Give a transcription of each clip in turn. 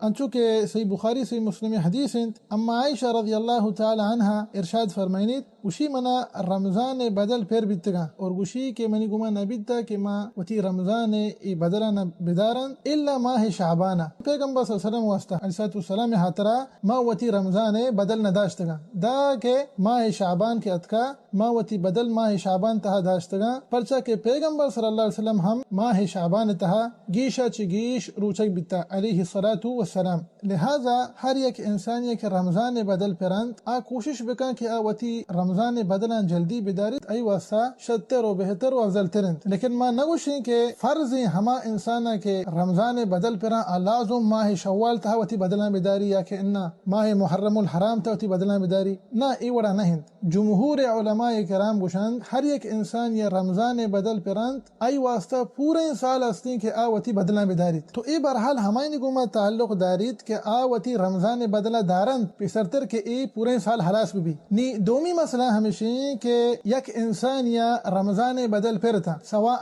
انچو کہ صحیح بخاری صحیح مسلم حدیث انت اما عائشہ رضی اللہ تعالی عنہ ارشاد فرمائنیت وشی منا رمضان بدل پھر بیتگا اور وشی کے منی گما نبیتا کہ ما وتی رمضان ای بدلنا بدارن الا ماہ شعبان پیغمبر صلی اللہ علیہ وسلم واسطہ علیہ السلام حترا ما وتی رمضان بدل نداشتگا دا کہ ماہ شعبان کے اتکا ما وتی بدل ماہ شعبان تہا داشتگا پرچا کہ پیغمبر صلی اللہ علیہ وسلم ہم ماہ شعبان تہا گیشا چگیش روچک بیتا علیہ الصلاۃ والسلام. لہذا ہر یک انسان یہ کہ رمضان بدل پرند آ کوشش بکن کہ آ وتی رمضان بدلان جلدی بدارت ای واسطہ شتر و بہتر و افضل ترند. لیکن ما نگوشیں کہ فرض ہما انسانا کہ رمضان بدل پران لازم ماہ شوال تہا وتی بدلان بداری یا کہ انا ماہ محرم الحرام تہا وتی بدلان بداری نا ای وڑا نہیں. جمہور علماء کرام گوشند ہر یک انسان یہ رمضان بدل پرند ای واسطہ پورے سال استی کہ آ وتی بدلان بداریت. تو ای برحال ہمائی نگوما تعلق داریت کہ آ وتی رمضان بدلا دارند پیسرتر کہ ای پورے سال حلاس بھی نی. دومی مسئلہ ہمیشہ کہ یک انسان یا رمضان بدل پھرتا سواء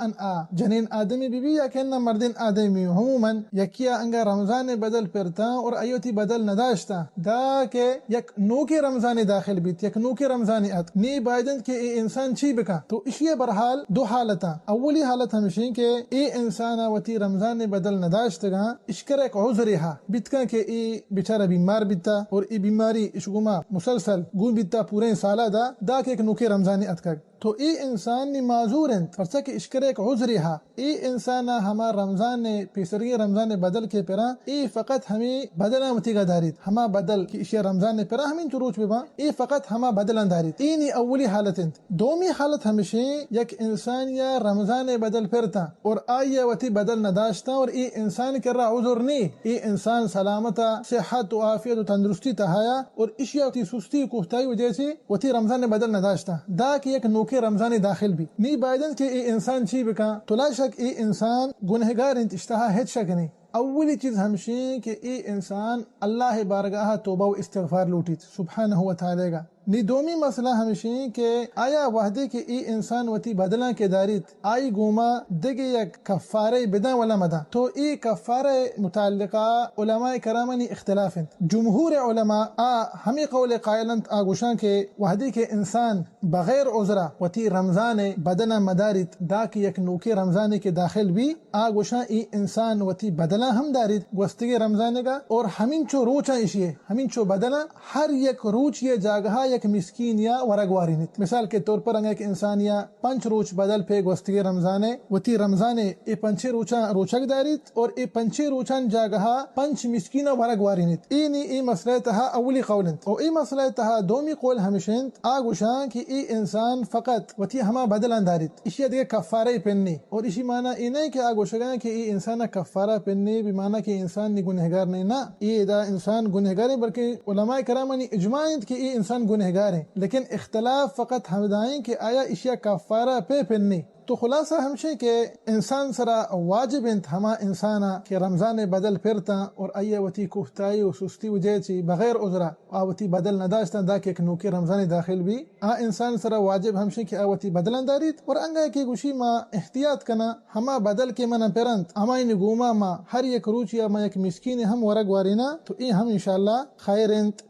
جنین آدمی بھی یا کہ مردین آدمی عموما یکیا انگا رمضان بدل پھرتا اور ایوتی بدل نداشتا دا کہ یک نو کے رمضان داخل بیت یک نو کے رمضان ات نی بائدن کہ ای انسان چی بکا. تو اشیاء برحال دو حالتا. اولی حالت ہمیشہ کہ ای انسان وتی رمضان بدل نداشتگا اشکر ایک عذر ہا بیتکا کہ ای بیچارہ بیمار بیتا اور ای بیماری اشگما مسلسل گون بیتا پورے سالہ دا کہ ایک نوکے رمضانی اتکا. تو ای انسان نی معذور ہیں فرسا کہ اشکر ایک عذری ہا. ای انسان ہما رمضان پیسری رمضان بدل کے پرا ای فقط ہمیں بدلہ متیگا دارید ہما بدل کی اشیاء رمضان پرا ہمیں چروچ ببا ای فقط ہما بدلن دارید. ای نی اولی حالت ہیں. دومی حالت ہمیشہ یک انسان یا رمضان بدل پھرتا اور آیا وتی بدل نداشتا اور ای انسان کر رہا عذر نی ای انسان سلامتا صحت و عافیت و تندرستی تہایا اور اشیاء تی سستی کوہتائی وجہ سے وتی رمضان بدل نداشتا دا کہ یک نوکے رمضان داخل بھی نی بائدن کہ ای انسان چی بکا تو لا شک ای انسان گنہگار انت اشتہا ہیچ شک نہیں. اولی چیز ہمشی کہ ای انسان اللہ بارگاہ توبہ و استغفار لوٹیت سبحانہ و تعالی گا. نی دومی مسئلہ ہمشی کہ آیا وحدے کہ ای انسان وتی بدلہ کے داریت آئی گوما دگے یک کفارے بدا ولا مدا. تو ای کفارے متعلقہ علماء کرامنی اختلاف ہیں. جمہور علماء ہمیں قول قائلنت آگوشان کے وحدے کے انسان بغیر عذرہ وتی رمضان بدلہ مدارت دا کی یک نوکے رمضان کے داخل بھی آگوشان ای انسان وتی بدلہ ہم دارت گوستگی رمضان کا اور ہمیں چو روچا اشیے ہمیں چو بدلہ ہر یک روچ یہ جاگہا یک مسکین یا ورگواری نیت. مثال کے طور پر ایک انسان یا 5 روچ بدل پہ گوستگی رمضان وتی رمضان ای 5 روچا روچک داریت اور ای 5 روچان جاگہا 5 مسکین ورگواری نیت. ای مسئلہ تہا اولی قولنت. اور ای مسئلہ تہا دومی قول ہمیشنت آگوشان کہ ای انسان فقط وتی ہما بدلان داریت اشیاء دیگه کفارے پننی اور اسی معنی ای نہیں کہ آگوشگان کہ ای انسان کفارہ پننی بمعنی کہ انسان نی گنہگار نہیں نا ای دا انسان گنہگار ہے بلکہ علماء کرامنی اجماع کہ ای انسان گنہگار ہیں. لیکن اختلاف فقط ہمدائیں کہ آیا اشیاء کفارہ پہ پننی. تو خلاصہ ہمشے کہ انسان سرا واجب انت ہما انسانا کہ رمضان بدل پھرتا اور آیا وتی کوفتائی و سستی وجہ چی بغیر عذرہ آوتی بدل نداشتا دا کہ ایک نوکے رمضان داخل بھی انسان سرا واجب ہمشے کہ آوتی بدلن دارید اور انگا کہ گوشی ما احتیاط کنا ہما بدل کے من پرنت ہما نگوما ما ہر یک روچ یا ما یک مسکین ہم ورگ وارینا تو ای ہم انشاءاللہ خیر انت